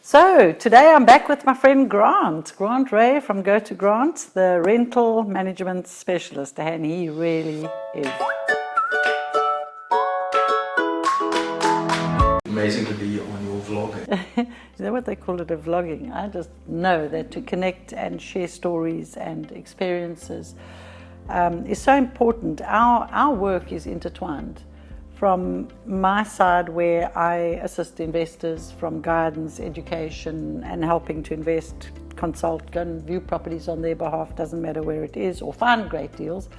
So today I'm back with my friend Grant Ray from Go to Grant, the rental management specialist, and he really is. Amazing to be on your vlog. Is that what they call it, a vlogging? I just know that to connect and share stories and experiences is so important. Our work is intertwined. From my side, where I assist investors from guidance, education, and helping to invest, consult, go and view properties on their behalf, doesn't matter where it is, or find great deals.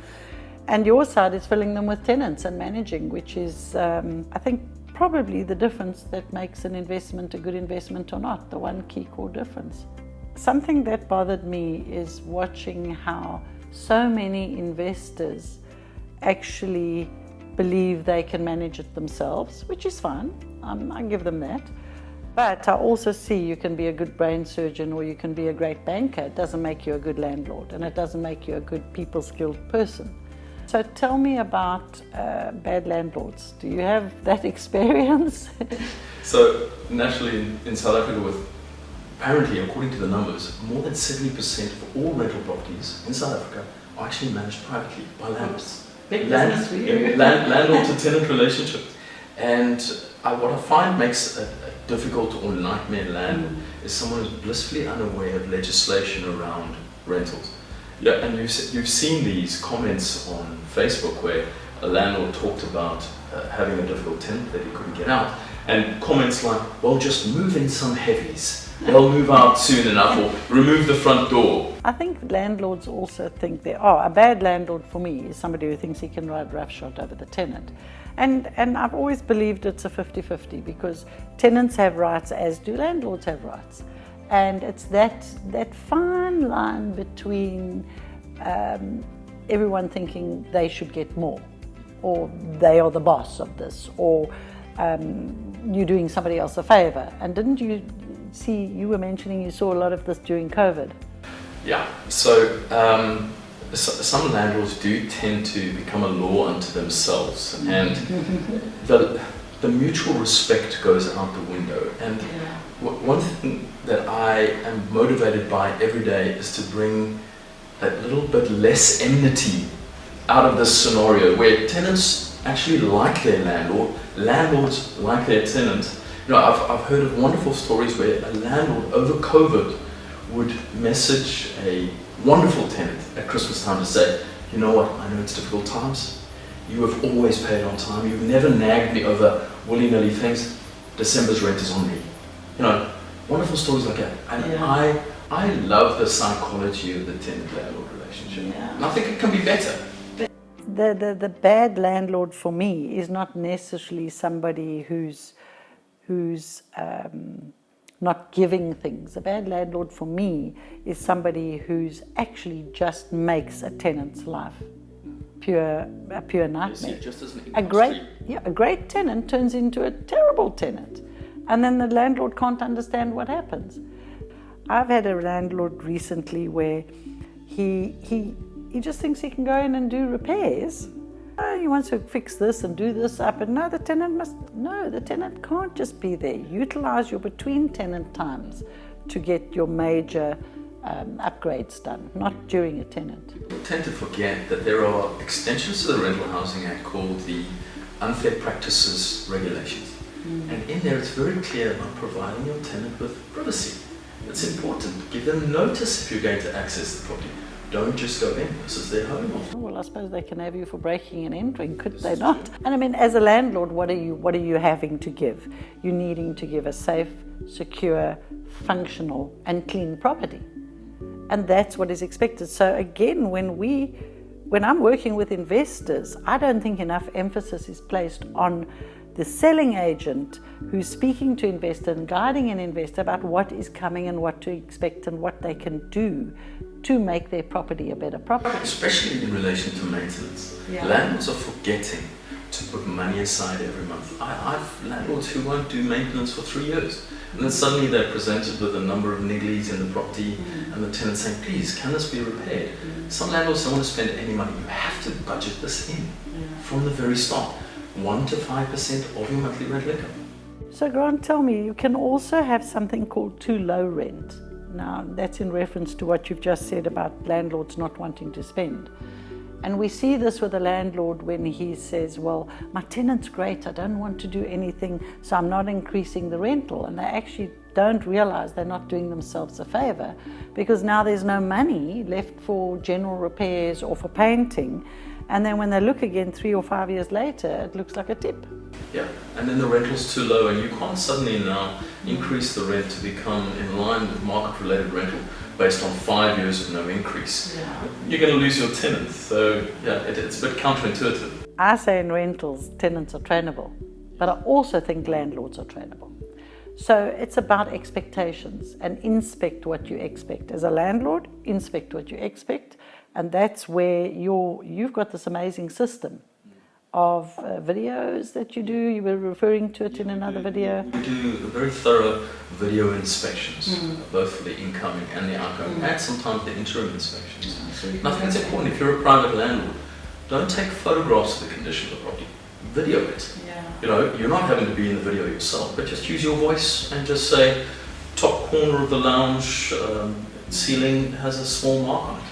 And your side is filling them with tenants and managing, which is, I think, probably the difference that makes an investment a good investment or not, the one key core difference. Something that bothered me is watching how so many investors actually believe they can manage it themselves, which is fine. I give them that. But I also see you can be a good brain surgeon or you can be a great banker. It doesn't make you a good landlord, and it doesn't make you a good people-skilled person. So tell me about bad landlords. Do you have that experience? So naturally in South Africa, apparently according to the numbers, more than 70% of all rental properties in South Africa are actually managed privately by landlords. Landlord to tenant relationship. And what I find makes a difficult or nightmare landlord is someone who's blissfully unaware of legislation around rentals. Yeah, and you've seen these comments on Facebook where a landlord talked about having a difficult tenant that he couldn't get out, and comments like, well, just move in some heavies. They'll move out soon enough, or remove the front door. I think landlords also think a bad landlord for me is somebody who thinks he can ride roughshod over the tenant. And I've always believed it's a 50-50 because tenants have rights as do landlords have rights. And it's that fine line between everyone thinking they should get more, or they are the boss of this, or you're doing somebody else a favor. And didn't you see, you were mentioning you saw a lot of this during COVID? Yeah, so some landlords do tend to become a law unto themselves, and the mutual respect goes out the window. And one thing that I am motivated by every day is to bring that little bit less enmity out of this scenario where tenants actually like their landlord, landlords like their tenant. You know, I've heard of wonderful stories where a landlord over COVID would message a wonderful tenant at Christmas time to say, you know what, I know it's difficult times. You have always paid on time. You've never nagged me over willy-nilly things. December's rent is on me. You know, wonderful stories like that. And I love the psychology of the tenant-landlord relationship. Yeah. And I think it can be better. The bad landlord for me is not necessarily somebody who's not giving things. A bad landlord for me is somebody who's actually just makes a tenant's life a pure nightmare. Just as an a great tenant turns into a terrible tenant, and then the landlord can't understand what happens. I've had a landlord recently where he just thinks he can go in and do repairs. He wants to fix this and do this up, and the tenant can't just be there. Utilize your between tenant times to get your major upgrades done, not during a tenant. People tend to forget that there are extensions to the Rental Housing Act called the Unfair Practices Regulations. And in there it's very clear about providing your tenant with privacy. It's important. Give them notice if you're going to access the property. Don't just go in. This is their home. Well, I suppose they can have you for breaking and entering, could they not? And I mean, as a landlord, what are you having to give? You're needing to give a safe, secure, functional, and clean property. And that's what is expected. So again, when I'm working with investors, I don't think enough emphasis is placed on the selling agent who's speaking to investor and guiding an investor about what is coming and what to expect and what they can do to make their property a better property. Especially in relation to maintenance. Yeah. Landlords are forgetting to put money aside every month. I've landlords who won't do maintenance for 3 years. And then suddenly they're presented with a number of nigglies in the property and the tenant saying, please, can this be repaired? Some landlords don't want to spend any money. You have to budget this in from the very start. 1 to 5% of your monthly rental income. So Grant, tell me, you can also have something called too low rent. Now, that's in reference to what you've just said about landlords not wanting to spend. And we see this with a landlord when he says, well, my tenant's great, I don't want to do anything, so I'm not increasing the rental. And they actually don't realize they're not doing themselves a favor, because now there's no money left for general repairs or for painting. And then when they look again 3 or 5 years later, it looks like a tip. Yeah, and then the rental's too low, and you can't suddenly now increase the rent to become in line with market-related rental based on 5 years of no increase. Yeah. You're going to lose your tenant. So yeah, it's a bit counterintuitive. I say in rentals, tenants are trainable, but I also think landlords are trainable. So it's about expectations, and inspect what you expect. As a landlord, inspect what you expect, and that's where you've got this amazing system of videos that you do. You were referring to it in another video. We do very thorough video inspections, both for the incoming and the outgoing, and sometimes the interim inspections. And I think it's important, if you're a private landlord, don't take photographs of the condition of the property, video it. You know, you're not having to be in the video yourself, but just use your voice and just say, top corner of the lounge ceiling has a small mark on it.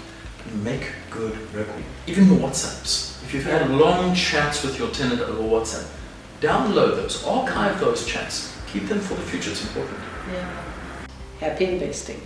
And make good record. Even the WhatsApps. If you've had long chats with your tenant over WhatsApp, download those, archive those chats, keep them for the future, it's important. Happy investing.